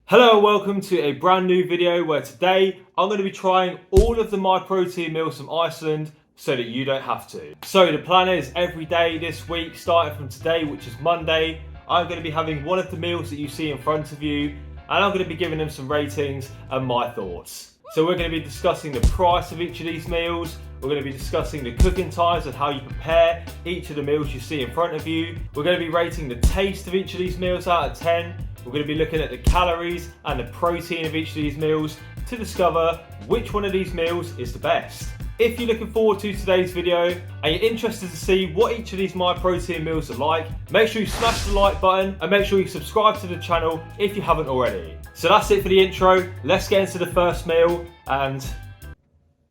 Hello and welcome to a brand new video where today I'm going to be trying all of the MyProtein meals from Iceland so that you don't have to. So the plan is every day this week, starting from today, which is Monday, I'm going to be having one of the meals that you see in front of you and I'm going to be giving them some ratings and my thoughts. So we're going to be discussing the price of each of these meals, we're going to be discussing the cooking times and how you prepare each of the meals you see in front of you. We're going to be rating the taste of each of these meals out of 10. We're going to be looking at the calories and the protein of each of these meals to discover which one of these meals is the best. If you're looking forward to today's video and you're interested to see what each of these MyProtein meals are like, make sure you smash the like button and make sure you subscribe to the channel if you haven't already. So that's it for the intro. Let's get into the first meal, and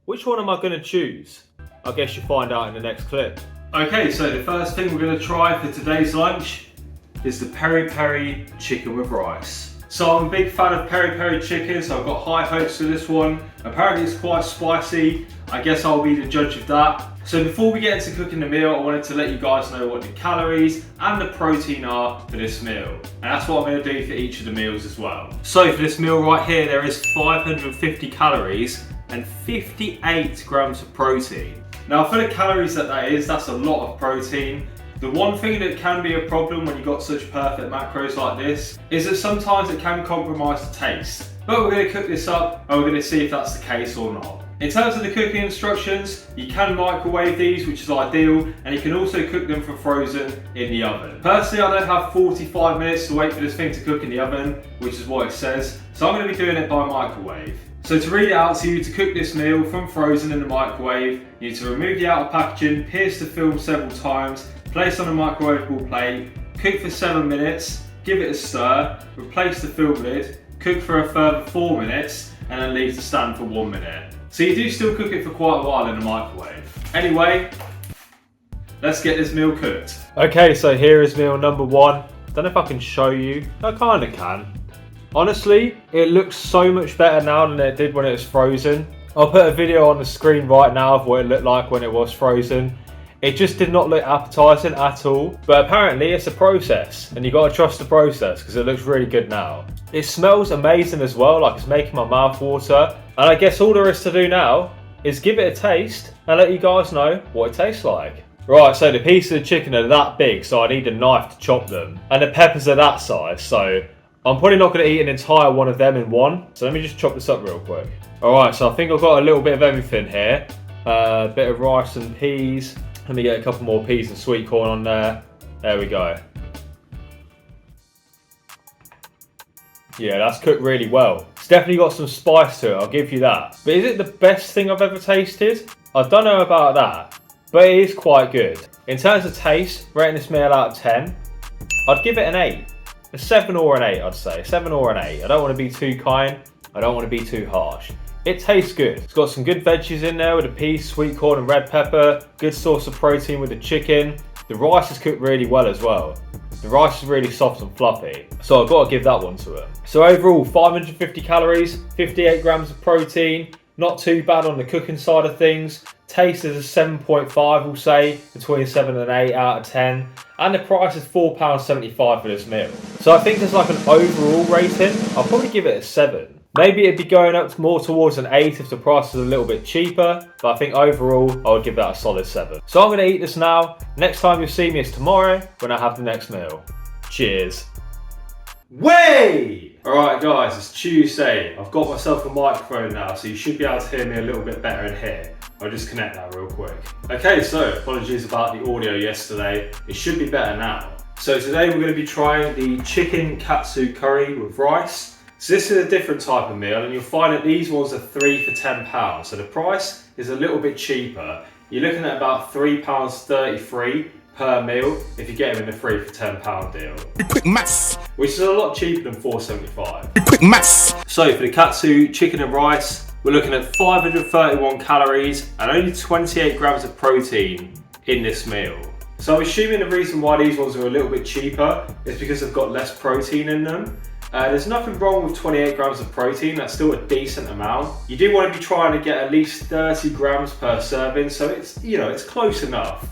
which one am I going to choose? I guess you'll find out in the next clip. Okay, so the first thing we're going to try for today's lunch is the peri-peri chicken with rice. So I'm a big fan of peri-peri chicken, so I've got high hopes for this one. Apparently it's quite spicy. I guess I'll be the judge of that. So before we get into cooking the meal, I wanted to let you guys know what the calories and the protein are for this meal. And that's what I'm going to do for each of the meals as well. So for this meal right here, there is 550 calories and 58 grams of protein. Now for the calories that's a lot of protein. The one thing that can be a problem when you've got such perfect macros like this is that sometimes it can compromise the taste. But we're going to cook this up and we're going to see if that's the case or not. In terms of the cooking instructions, you can microwave these, which is ideal, and you can also cook them for frozen in the oven. Personally, I don't have 45 minutes to wait for this thing to cook in the oven, which is what it says, so I'm going to be doing it by microwave. So to read it out to you, to cook this meal from frozen in the microwave, you need to remove the outer packaging, pierce the film several times, place on a microwavable plate, cook for 7 minutes, give it a stir, replace the film lid, cook for a further 4 minutes, and then leave to stand for 1 minute. So you do still cook it for quite a while in the microwave. Anyway, let's get this meal cooked. Okay, so here is meal number one. Don't know if I can show you. I kind of can. Honestly, it looks so much better now than it did when it was frozen. I'll put a video on the screen right now of what it looked like when it was frozen. It just did not look appetizing at all, but apparently it's a process and you got to trust the process because it looks really good now. It smells amazing as well, like it's making my mouth water. And I guess all there is to do now is give it a taste and let you guys know what it tastes like. Right, so the pieces of chicken are that big, so I need a knife to chop them. And the peppers are that size, so I'm probably not going to eat an entire one of them in one. So let me just chop this up real quick. Alright, so I think I've got a little bit of everything here. A bit of rice and peas. Let me get a couple more peas and sweet corn on there. There we go. Yeah, that's cooked really well. It's definitely got some spice to it, I'll give you that. But is it the best thing I've ever tasted? I don't know about that, but it is quite good. In terms of taste, rating this meal out of 10, I'd give it an 8. A 7 or an 8, I'd say. 7 or an 8. I don't want to be too kind. I don't want to be too harsh. It tastes good. It's got some good veggies in there with the peas, sweet corn and red pepper. Good source of protein with the chicken. The rice is cooked really well as well. The rice is really soft and fluffy. So I've got to give that one to it. So overall, 550 calories, 58 grams of protein. Not too bad on the cooking side of things. Taste is a 7.5, we'll say, between 7 and 8 out of 10. And the price is £4.75 for this meal. So I think there's like an overall rating. I'll probably give it a 7. Maybe it'd be going up more towards an 8 if the price was a little bit cheaper, but I think overall I would give that a solid 7. So I'm going to eat this now. Next time you'll see me is tomorrow when I have the next meal. Cheers. Way! Alright guys, it's Tuesday. I've got myself a microphone now, so you should be able to hear me a little bit better in here. I'll just connect that real quick. Okay, so apologies about the audio yesterday. It should be better now. So today we're going to be trying the chicken katsu curry with rice. So this is a different type of meal, and you'll find that these ones are 3 for £10. So the price is a little bit cheaper. You're looking at about £3.33 per meal if you get them in the 3 for £10 deal. Quick maths. Which is a lot cheaper than £4.75. Quick maths. So for the katsu chicken and rice, we're looking at 531 calories and only 28 grams of protein in this meal. So I'm assuming the reason why these ones are a little bit cheaper is because they've got less protein in them. There's nothing wrong with 28 grams of protein, that's still a decent amount. You do want to be trying to get at least 30 grams per serving, so it's, it's close enough.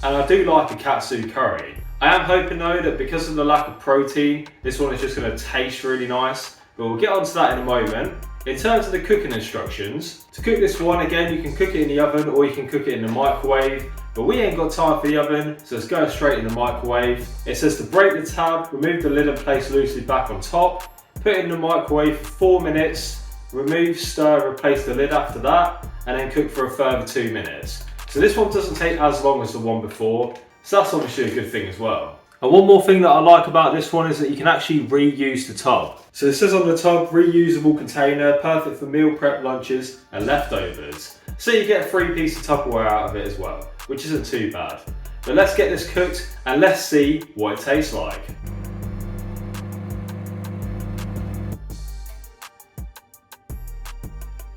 And I do like a katsu curry. I am hoping though that because of the lack of protein, this one is just going to taste really nice. but we'll get onto that in a moment. In terms of the cooking instructions, to cook this one, again, you can cook it in the oven or you can cook it in the microwave, but we ain't got time for the oven, so let's go straight in the microwave. It says to break the tab, remove the lid and place loosely back on top, put it in the microwave for 4 minutes, remove, stir, replace the lid after that, and then cook for a further 2 minutes. So this one doesn't take as long as the one before, so that's obviously a good thing as well. And one more thing that I like about this one is that you can actually reuse the tub. So it says on the tub, reusable container, perfect for meal prep, lunches and leftovers. So you get a free piece of Tupperware out of it as well, which isn't too bad. But let's get this cooked and let's see what it tastes like.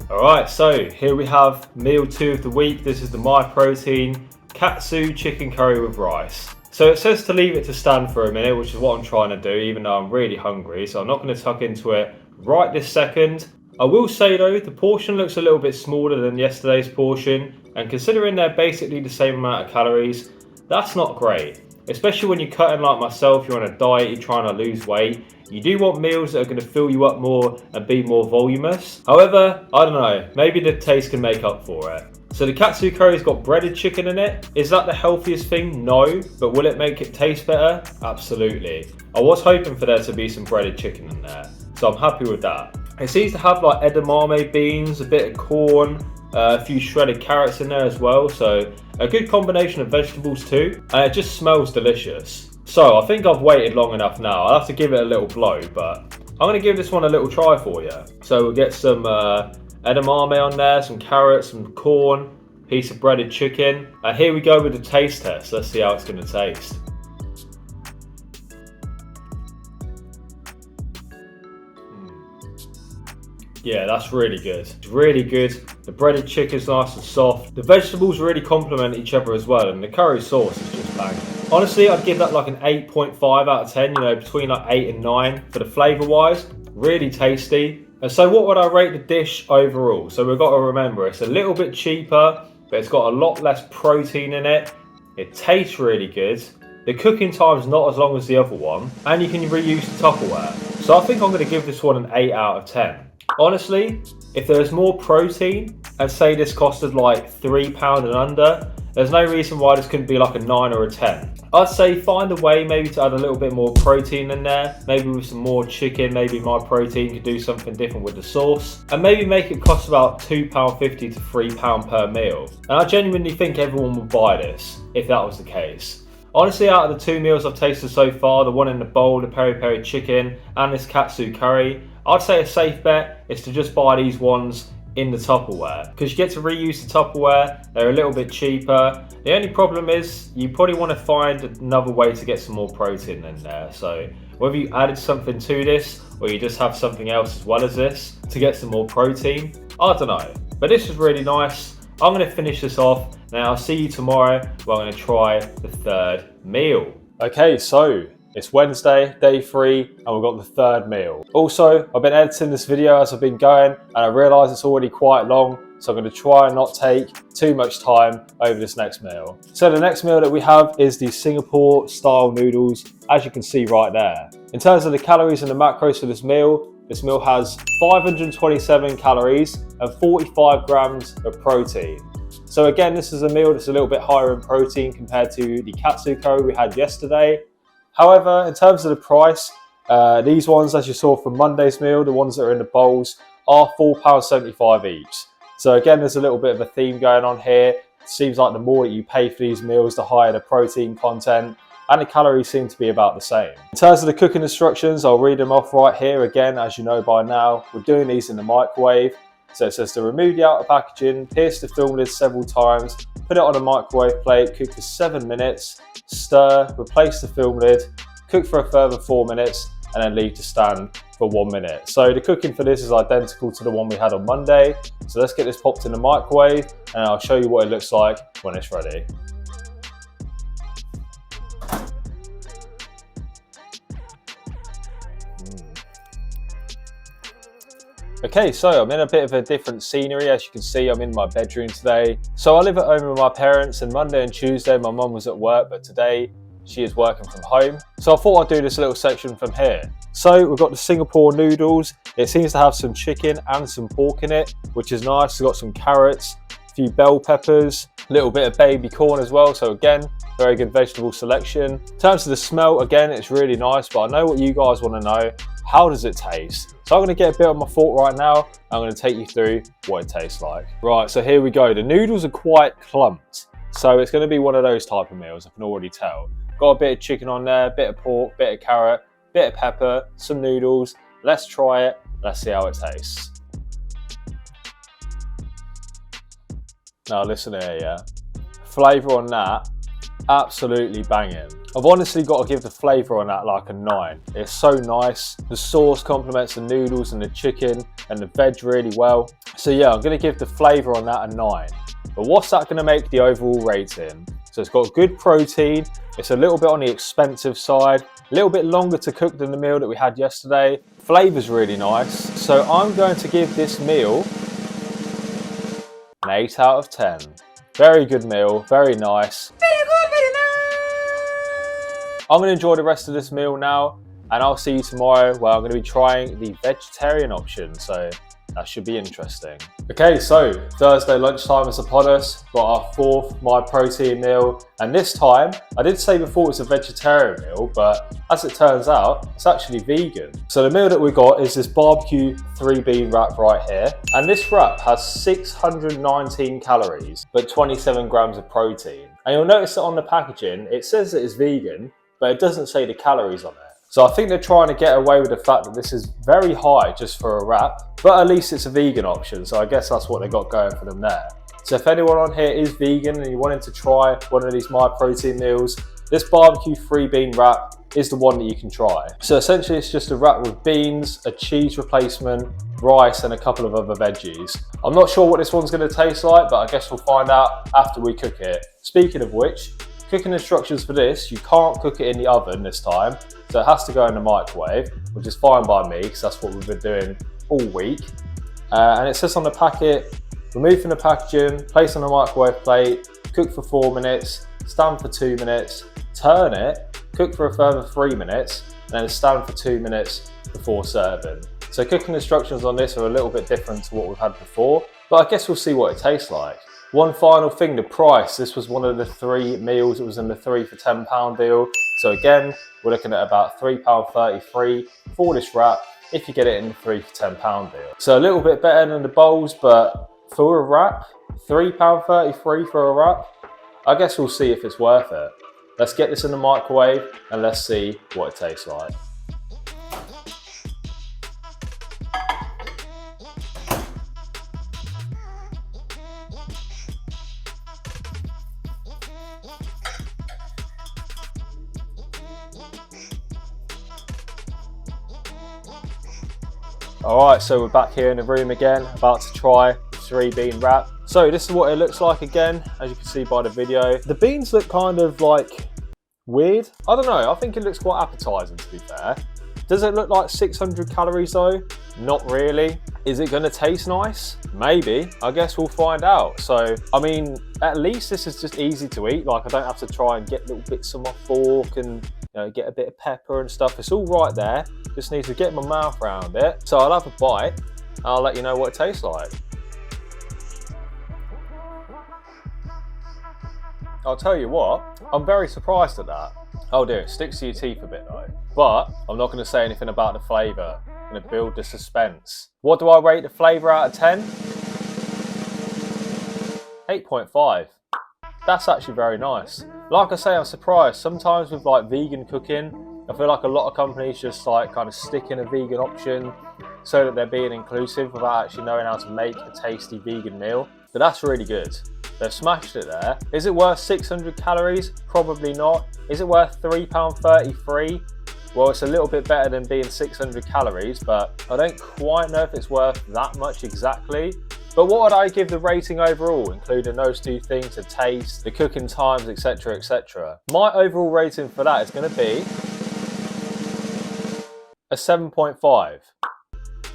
Alright, so here we have meal 2 of the week. This is the MyProtein katsu chicken curry with rice. So it says to leave it to stand for a minute, which is what I'm trying to do, even though I'm really hungry. So I'm not going to tuck into it right this second. I will say though, the portion looks a little bit smaller than yesterday's portion. And considering they're basically the same amount of calories, that's not great. Especially when you're cutting like myself, you're on a diet, you're trying to lose weight. You do want meals that are going to fill you up more and be more voluminous. However, I don't know, maybe the taste can make up for it. So the katsu curry's got breaded chicken in it. Is that the healthiest thing? No. But will it make it taste better? Absolutely. I was hoping for there to be some breaded chicken in there, so I'm happy with that. It seems to have like edamame beans, a bit of corn, a few shredded carrots in there as well. So a good combination of vegetables too. And it just smells delicious. So I think I've waited long enough now. I'll have to give it a little blow, but I'm going to give this one a little try for you. So we'll get some edamame on there, some carrots, some corn, piece of breaded chicken. And here we go with the taste test. Let's see how it's going to taste. Yeah, that's really good. It's really good. The breaded chicken's nice and soft. The vegetables really complement each other as well, and the curry sauce is just banging. Honestly, I'd give that like an 8.5 out of 10, you know, between like 8 and 9 for the flavour wise. Really tasty. And so what would I rate the dish overall? So we've got to remember, it's a little bit cheaper, but it's got a lot less protein in it. It tastes really good. The cooking time's not as long as the other one, and you can reuse the Tupperware. So I think I'm going to give this one an 8 out of 10. Honestly, if there's more protein, and say this costed like £3 and under, there's no reason why this couldn't be like a 9 or a 10. I'd say find a way maybe to add a little bit more protein in there, maybe with some more chicken, maybe MyProtein could do something different with the sauce, and maybe make it cost about £2.50 to £3 per meal. And I genuinely think everyone would buy this, if that was the case. Honestly, out of the 2 meals I've tasted so far, the one in the bowl, the peri peri chicken, and this katsu curry, I'd say a safe bet is to just buy these ones in the Tupperware, because you get to reuse the Tupperware. They're a little bit cheaper. The only problem is you probably want to find another way to get some more protein in there. So whether you added something to this or you just have something else as well as this to get some more protein, I don't know. But this is really nice. I'm going to finish this off. Now I'll see you tomorrow where I'm going to try the 3rd meal. Okay, so it's Wednesday, day 3, and we've got the 3rd meal. Also, I've been editing this video as I've been going, and I realise it's already quite long, so I'm going to try and not take too much time over this next meal. So the next meal that we have is the Singapore style noodles, as you can see right there. In terms of the calories and the macros for this meal has 527 calories and 45 grams of protein. So again, this is a meal that's a little bit higher in protein compared to the katsu curry we had yesterday. However, in terms of the price, these ones, as you saw from Monday's meal, the ones that are in the bowls, are £4.75 each. So again, there's a little bit of a theme going on here. It seems like the more that you pay for these meals, the higher the protein content, and the calories seem to be about the same. In terms of the cooking instructions, I'll read them off right here. Again, as you know by now, we're doing these in the microwave. So it says to remove the outer packaging, pierce the film lid several times, put it on a microwave plate, cook for 7 minutes, stir, replace the film lid, cook for a further 4 minutes, and then leave to stand for 1 minute. So the cooking for this is identical to the one we had on Monday. So let's get this popped in the microwave and I'll show you what it looks like when it's ready. Okay, so I'm in a bit of a different scenery. As you can see, I'm in my bedroom today. So I live at home with my parents, and Monday and Tuesday my mum was at work, but today she is working from home. So I thought I'd do this little section from here. So we've got the Singapore noodles. It seems to have some chicken and some pork in it, which is nice. It's got some carrots, a few bell peppers, a little bit of baby corn as well. So again, very good vegetable selection. In terms of the smell, again, it's really nice, but I know what you guys want to know. How does it taste? So I'm going to get a bit on my fork right now. I'm going to take you through what it tastes like. Right, so here we go. The noodles are quite clumped. So it's going to be one of those type of meals, I can already tell. Got a bit of chicken on there, bit of pork, bit of carrot, bit of pepper, some noodles. Let's try it. Let's see how it tastes. Now listen here, yeah. Flavour on that, absolutely banging. I've honestly got to give the flavour on that like a 9. It's so nice. The sauce complements the noodles and the chicken and the veg really well. So yeah, I'm going to give the flavour on that a 9. But what's that going to make the overall rating? So it's got good protein. It's a little bit on the expensive side. A little bit longer to cook than the meal that we had yesterday. Flavour's really nice. So I'm going to give this meal an 8 out of 10. Very good meal, very nice. I'm going to enjoy the rest of this meal now, and I'll see you tomorrow where I'm going to be trying the vegetarian option, so that should be interesting. Okay, so Thursday lunchtime is upon us. Got our 4th MyProtein meal, and this time, I did say before it's a vegetarian meal, but as it turns out, it's actually vegan. So the meal that we got is this barbecue 3-bean wrap right here, and this wrap has 619 calories, but 27 grams of protein. And you'll notice that on the packaging, it says that it's vegan, but it doesn't say the calories on it. So I think they're trying to get away with the fact that this is very high just for a wrap, but at least it's a vegan option, so I guess that's what they got going for them there. So if anyone on here is vegan and you wanted to try one of these MyProtein meals, this barbecue 3-bean wrap is the one that you can try. So essentially it's just a wrap with beans, a cheese replacement, rice and a couple of other veggies. I'm not sure what this one's going to taste like, but I guess we'll find out after we cook it. Speaking of which, cooking instructions for this, you can't cook it in the oven this time, so it has to go in the microwave, which is fine by me because that's what we've been doing all week. And it says on the packet, remove from the packaging, place on a microwave plate, cook for 4 minutes, stand for 2 minutes, turn it, cook for a further 3 minutes, and then stand for 2 minutes before serving. So cooking instructions on this are a little bit different to what we've had before, but I guess we'll see what it tastes like. One final thing, the price. This was one of the 3 meals that was in the 3 for £10 deal. So again, we're looking at about £3.33 for this wrap if you get it in the 3 for £10 deal. So a little bit better than the bowls, but for a wrap, £3.33 for a wrap, I guess we'll see if it's worth it. Let's get this in the microwave and let's see what it tastes like. Alright, so we're back here in the room again, about to try the 3-bean wrap. So this is what it looks like again, as you can see by the video. The beans look kind of like weird. I don't know, I think it looks quite appetizing to be fair. Does it look like 600 calories though? Not really. Is it going to taste nice? Maybe. I guess we'll find out. So, I mean, at least this is just easy to eat. Like I don't have to try and get little bits on my fork and get a bit of pepper and stuff. It's all right there. Just need to get my mouth around it. So I'll have a bite and I'll let you know what it tastes like. I'll tell you what, I'm very surprised at that. Oh dear, it sticks to your teeth a bit though. But I'm not going to say anything about the flavour. I'm going to build the suspense. What do I rate the flavour out of 10? 8.5. That's actually very nice. Like I say, I'm surprised. Sometimes with like vegan cooking, I feel like a lot of companies just like kind of stick in a vegan option so that they're being inclusive without actually knowing how to make a tasty vegan meal. But that's really good. They've smashed it there. Is it worth 600 calories? Probably not. Is it worth £3.33? Well, it's a little bit better than being 600 calories, but I don't quite know if it's worth that much exactly. But what would I give the rating overall, including those two things, the taste, the cooking times, etc, etc? My overall rating for that is going to be a 7.5.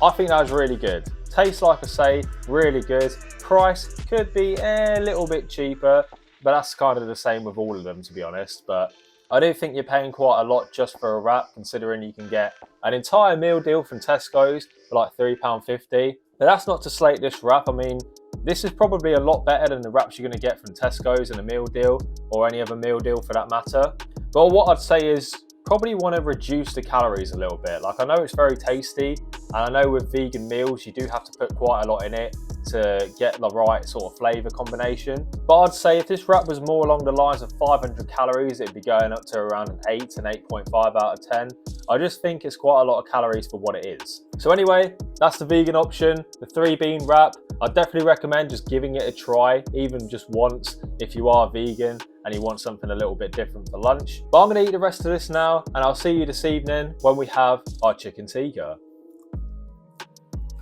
I think that was really good. Taste, like I say, really good. Price could be a little bit cheaper, but that's kind of the same with all of them, to be honest. But I do think you're paying quite a lot just for a wrap, considering you can get an entire meal deal from Tesco's for like £3.50. But that's not to slate this wrap. I mean, this is probably a lot better than the wraps you're going to get from Tesco's in a meal deal, or any other meal deal for that matter. But what I'd say is probably want to reduce the calories a little bit. Like, I know it's very tasty, and I know with vegan meals you do have to put quite a lot in it to get the right sort of flavour combination. But I'd say if this wrap was more along the lines of 500 calories, it'd be going up to around an 8, an 8.5 out of 10. I just think it's quite a lot of calories for what it is. So anyway, that's the vegan option, the 3-bean wrap. I definitely recommend just giving it a try, even just once, if you are vegan and you want something a little bit different for lunch. But I'm gonna eat the rest of this now, and I'll see you this evening when we have our chicken tikka.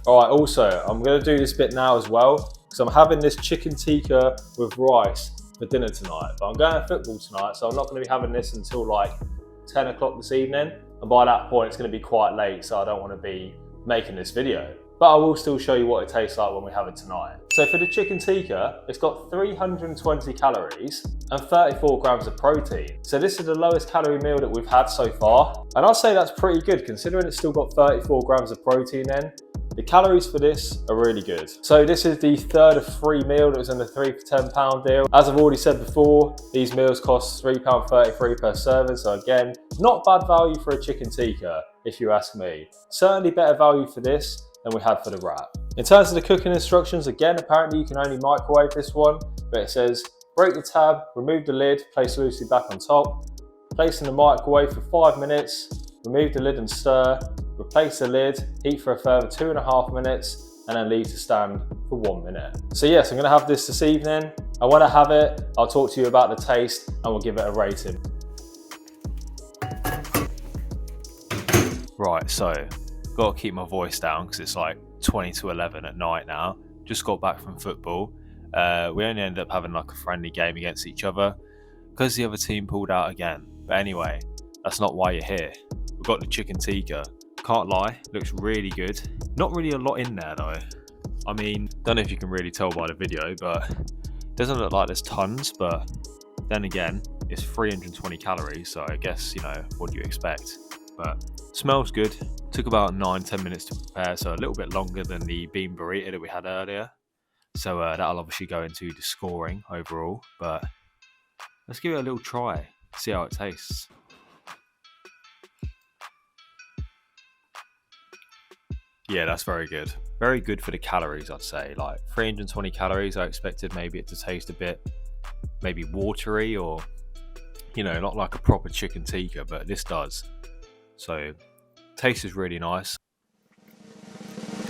All right, also, I'm gonna do this bit now as well, because I'm having this chicken tikka with rice for dinner tonight. But I'm going to football tonight, so I'm not gonna be having this until like 10 o'clock this evening. And by that point, it's gonna be quite late, so I don't wanna be making this video. But I will still show you what it tastes like when we have it tonight. So for the chicken tikka, it's got 320 calories and 34 grams of protein. So this is the lowest calorie meal that we've had so far. And I'll say that's pretty good considering it's still got 34 grams of protein in. The calories for this are really good. So this is the third of 3 meal that was in the 3 for £10 deal. As I've already said before, these meals cost £3.33 per serving. So again, not bad value for a chicken tikka, if you ask me. Certainly better value for this than we had for the wrap. In terms of the cooking instructions, again, apparently you can only microwave this one, but it says, break the tab, remove the lid, place loosely back on top, place in the microwave for 5 minutes, remove the lid and stir, replace the lid, heat for a further 2.5 minutes, and then leave to stand for 1 minute. So yes, I'm gonna have this evening. And when I have it, I'll talk to you about the taste and we'll give it a rating. Right, so got to keep my voice down because it's like 20 to 11 at night now. Just got back from football. We only ended up having like a friendly game against each other because the other team pulled out again. But anyway, that's not why you're here. We've got the chicken tikka. Can't lie, looks really good. Not really a lot in there though. I mean, don't know if you can really tell by the video, but it doesn't look like there's tons, but then again, it's 320 calories, so I guess, you know, what do you expect? But smells good. Took about 9-10 minutes to prepare, so a little bit longer than the bean burrito that we had earlier. So that'll obviously go into the scoring overall, but let's give it a little try, see how it tastes. Yeah, that's very good. Very good for the calories, I'd say. Like 320 calories, I expected maybe it to taste a bit, maybe watery or, you know, not like a proper chicken tikka, but this does. So, taste is really nice.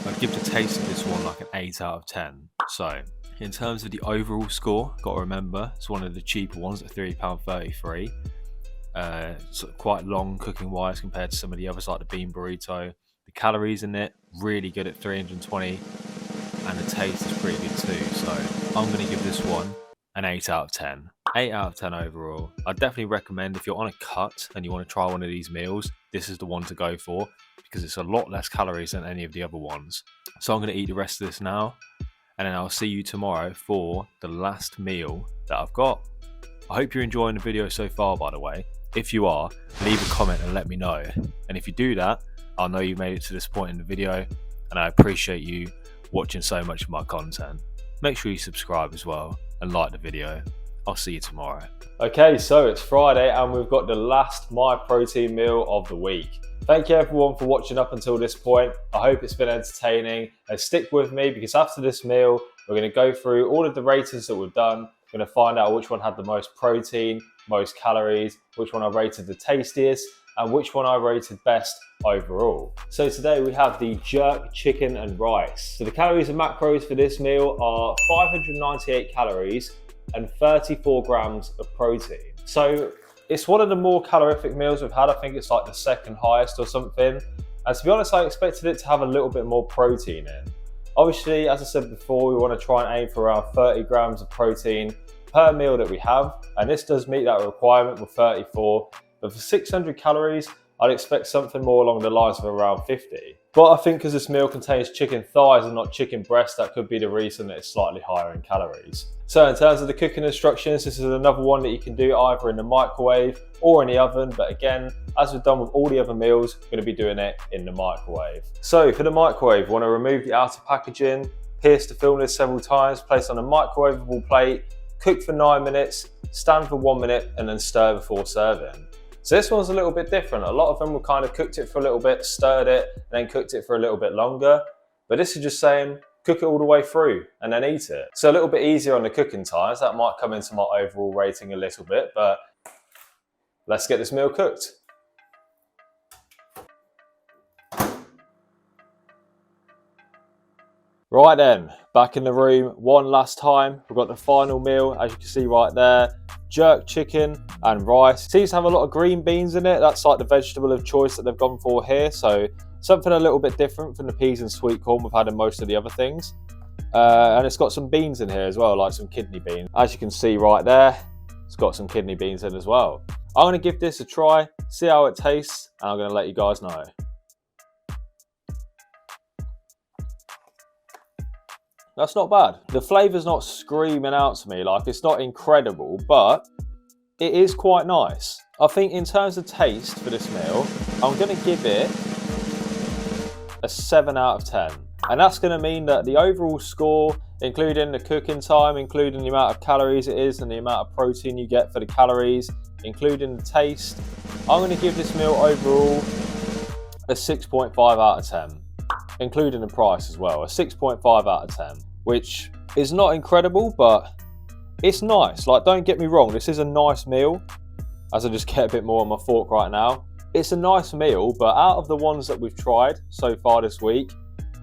I'd give the taste of this one like an 8 out of 10. So, in terms of the overall score, got to remember, it's one of the cheaper ones at £3.33. It's quite long cooking wise compared to some of the others like the bean burrito. The calories in it, really good at 320, and the taste is pretty good too. So I'm going to give this one an 8 out of 10. 8 out of 10 overall. I definitely recommend if you're on a cut and you want to try one of these meals, this is the one to go for because it's a lot less calories than any of the other ones. So I'm going to eat the rest of this now, and then I'll see you tomorrow for the last meal that I've got. I hope you're enjoying the video so far, by the way. If you are, leave a comment and let me know. And if you do that, I'll know you made it to this point in the video, and I appreciate you watching so much of my content. Make sure you subscribe as well and like the video. I'll see you tomorrow. Okay, so it's Friday and we've got the last MyProtein meal of the week. Thank you everyone for watching up until this point. I hope it's been entertaining, and stick with me because after this meal, we're going to go through all of the ratings that we've done. We're going to find out which one had the most protein, most calories, which one I rated the tastiest, and which one I rated best overall. So today we have the jerk chicken and rice. So the calories and macros for this meal are 598 calories and 34 grams of protein. So it's one of the more calorific meals we've had. I think it's like the second highest or something. And to be honest, I expected it to have a little bit more protein in. Obviously, as I said before, we want to try and aim for around 30 grams of protein per meal that we have. And this does meet that requirement with 34. But for 600 calories, I'd expect something more along the lines of around 50. But I think because this meal contains chicken thighs and not chicken breast, that could be the reason that it's slightly higher in calories. So in terms of the cooking instructions, this is another one that you can do either in the microwave or in the oven. But again, as we've done with all the other meals, we're going to be doing it in the microwave. So for the microwave, we want to remove the outer packaging, pierce the film lid several times, place on a microwavable plate, cook for 9 minutes, stand for 1 minute, and then stir before serving. So this one's a little bit different. A lot of them were kind of cooked it for a little bit, stirred it, and then cooked it for a little bit longer. But this is just saying, cook it all the way through and then eat it. So a little bit easier on the cooking times. That might come into my overall rating a little bit, but let's get this meal cooked. Right then, back in the room one last time. We've got the final meal, as you can see right there. Jerk chicken and rice. Seems to have a lot of green beans in it. That's like the vegetable of choice that they've gone for here. So something a little bit different from the peas and sweet corn we've had in most of the other things. And it's got some beans in here as well, like some kidney beans. As you can see right there, it's got some kidney beans in as well. I'm gonna give this a try, see how it tastes, and I'm gonna let you guys know. That's not bad. The flavour's not screaming out to me, like it's not incredible, but it is quite nice. I think in terms of taste for this meal, I'm gonna give it a 7 out of 10. And that's gonna mean that the overall score, including the cooking time, including the amount of calories it is and the amount of protein you get for the calories, including the taste, I'm gonna give this meal overall a 6.5 out of 10. Including the price as well, a 6.5 out of 10, which is not incredible, but it's nice. Like, don't get me wrong, this is a nice meal, as I just get a bit more on my fork right now. It's a nice meal, but out of the ones that we've tried so far this week,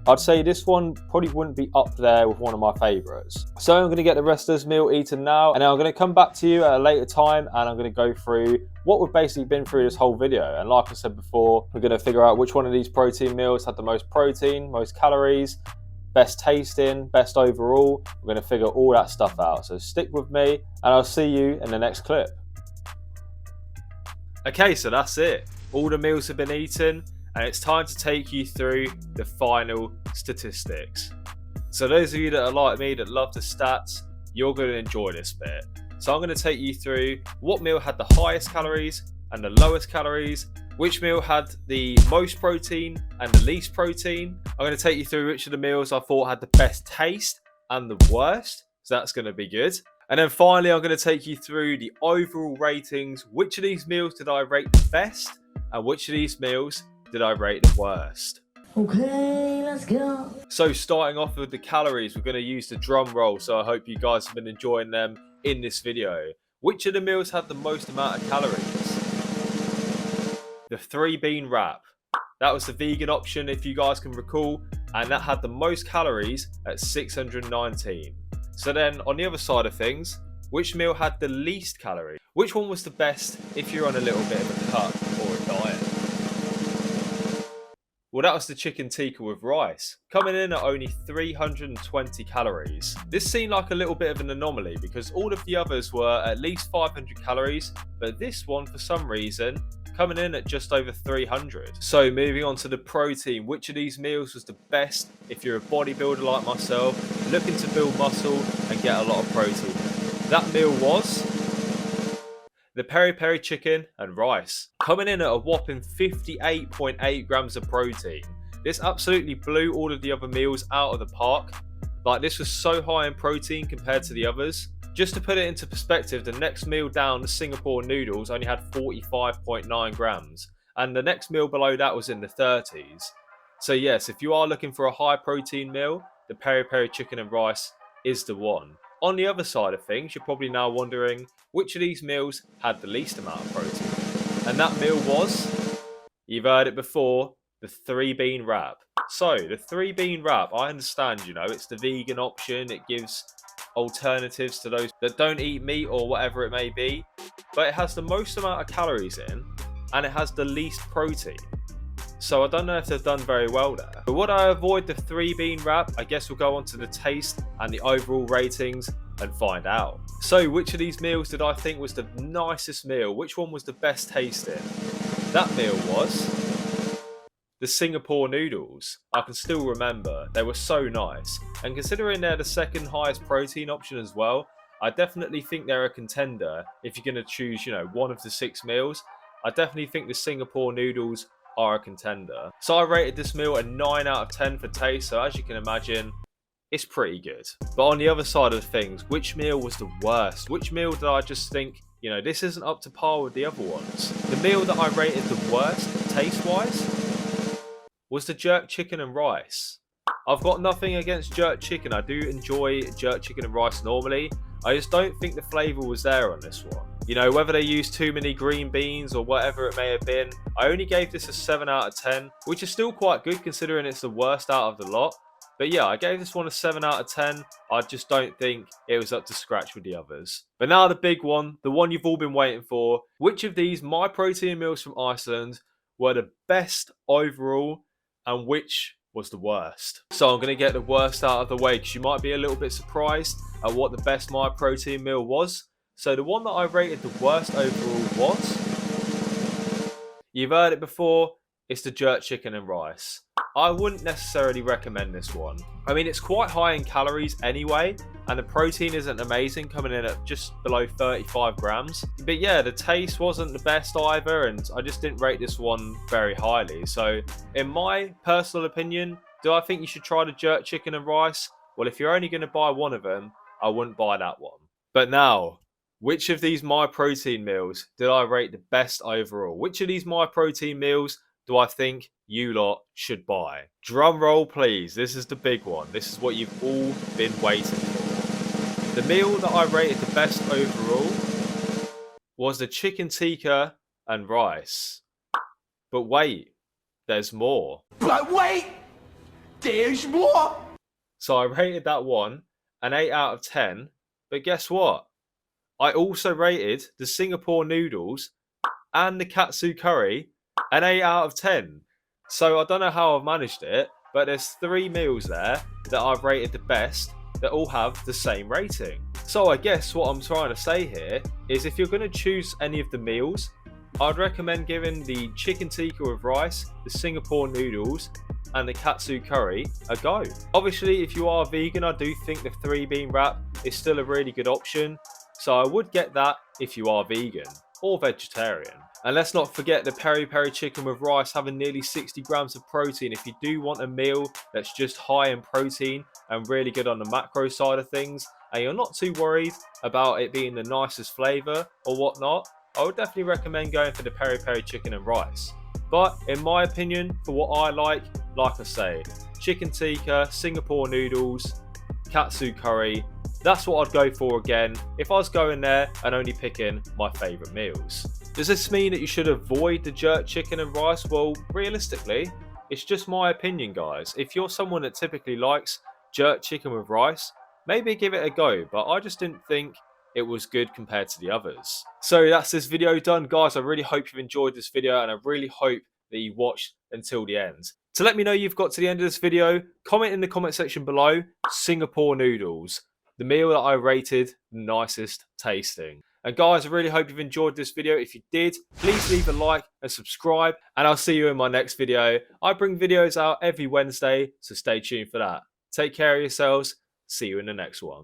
I'd say this one probably wouldn't be up there with one of my favourites. So I'm going to get the rest of this meal eaten now, and then I'm going to come back to you at a later time, and I'm going to go through what we've basically been through this whole video. And like I said before, we're going to figure out which one of these protein meals had the most protein, most calories, best tasting, best overall. We're going to figure all that stuff out. So stick with me, and I'll see you in the next clip. Okay, so that's it. All the meals have been eaten, and it's time to take you through the final statistics. So those of you that are like me that love the stats, you're going to enjoy this bit. So I'm going to take you through what meal had the highest calories and the lowest calories, which meal had the most protein and the least protein. I'm going to take you through which of the meals I thought had the best taste and the worst, so that's going to be good. And then finally, I'm going to take you through the overall ratings. Which of these meals did I rate the best, and which of these meals did I rate the worst? Okay, let's go. So starting off with the calories, we're going to use the drum roll. So I hope you guys have been enjoying them in this video. Which of the meals had the most amount of calories? The 3-bean wrap. That was the vegan option, if you guys can recall, and that had the most calories at 619. So then on the other side of things, which meal had the least calories? Which one was the best if you're on a little bit of a cut or a diet? Well, that was the chicken tikka with rice, coming in at only 320 calories. This seemed like a little bit of an anomaly because all of the others were at least 500 calories, but this one, for some reason, coming in at just over 300. So moving on to the protein, which of these meals was the best if you're a bodybuilder like myself, looking to build muscle and get a lot of protein? That meal was the peri-peri chicken and rice, coming in at a whopping 58.8 grams of protein. This absolutely blew all of the other meals out of the park. Like, this was so high in protein compared to the others. Just to put it into perspective, the next meal down, the Singapore noodles, only had 45.9 grams. And the next meal below that was in the 30s. So yes, if you are looking for a high protein meal, the peri-peri chicken and rice is the one. On the other side of things, you're probably now wondering which of these meals had the least amount of protein. And that meal was, you've heard it before, the 3-bean wrap. So the 3-bean wrap, I understand, you know, it's the vegan option. It gives alternatives to those that don't eat meat or whatever it may be. But it has the most amount of calories in, and it has the least protein. So I don't know if they've done very well there. But would I avoid the 3-bean wrap? I guess we'll go on to the taste and the overall ratings and find out. So which of these meals did I think was the nicest meal? Which one was the best tasting? That meal was the Singapore noodles. I can still remember, they were so nice. And considering they're the second highest protein option as well, I definitely think they're a contender if you're going to choose, one of the 6 meals. I definitely think the Singapore noodles are a contender. So I rated this meal a 9 out of 10 for taste, so as you can imagine, it's pretty good. But on the other side of things, which meal was the worst? Which meal did I just think, this isn't up to par with the other ones? The meal that I rated the worst, taste-wise, was the jerk chicken and rice. I've got nothing against jerk chicken. I do enjoy jerk chicken and rice normally. I just don't think the flavour was there on this one. Whether they used too many green beans or whatever it may have been, I only gave this a 7 out of 10, which is still quite good considering it's the worst out of the lot. But yeah, I gave this one a 7 out of 10. I just don't think it was up to scratch with the others. But now the big one, the one you've all been waiting for. Which of these MyProtein meals from Iceland were the best overall and which was the worst? So I'm going to get the worst out of the way because you might be a little bit surprised at what the best MyProtein meal was. So the one that I rated the worst overall was, you've heard it before, it's the jerk chicken and rice. I wouldn't necessarily recommend this one. I mean, it's quite high in calories anyway, and the protein isn't amazing, coming in at just below 35 grams. But yeah, the taste wasn't the best either, and I just didn't rate this one very highly. So in my personal opinion, do I think you should try the jerk chicken and rice? Well, if you're only going to buy one of them, I wouldn't buy that one. But now, which of these MyProtein meals did I rate the best overall? Which of these MyProtein meals do I think you lot should buy? Drum roll, please. This is the big one. This is what you've all been waiting for. The meal that I rated the best overall was the chicken tikka and rice. But wait, there's more. But wait, there's more. So I rated that one an 8 out of 10. But guess what? I also rated the Singapore noodles and the katsu curry an 8 out of 10. So I don't know how I've managed it, but there's 3 meals there that I've rated the best that all have the same rating. So I guess what I'm trying to say here is if you're going to choose any of the meals, I'd recommend giving the chicken tikka with rice, the Singapore noodles, and the katsu curry a go. Obviously, if you are vegan, I do think the 3 bean wrap is still a really good option. So I would get that if you are vegan or vegetarian. And let's not forget the peri peri chicken with rice having nearly 60 grams of protein. If you do want a meal that's just high in protein and really good on the macro side of things, and you're not too worried about it being the nicest flavour or whatnot, I would definitely recommend going for the peri peri chicken and rice. But in my opinion, for what I like I say, chicken tikka, Singapore noodles, katsu curry, that's what I'd go for again if I was going there and only picking my favourite meals. Does this mean that you should avoid the jerk chicken and rice? Well, realistically, it's just my opinion, guys. If you're someone that typically likes jerk chicken with rice, maybe give it a go, but I just didn't think it was good compared to the others. So that's this video done, guys. I really hope you've enjoyed this video, and I really hope that you watched until the end. To let me know you've got to the end of this video, comment in the comment section below, Singapore noodles, the meal that I rated nicest tasting. And guys, I really hope you've enjoyed this video. If you did, please leave a like and subscribe, and I'll see you in my next video. I bring videos out every Wednesday, so stay tuned for that. Take care of yourselves. See you in the next one.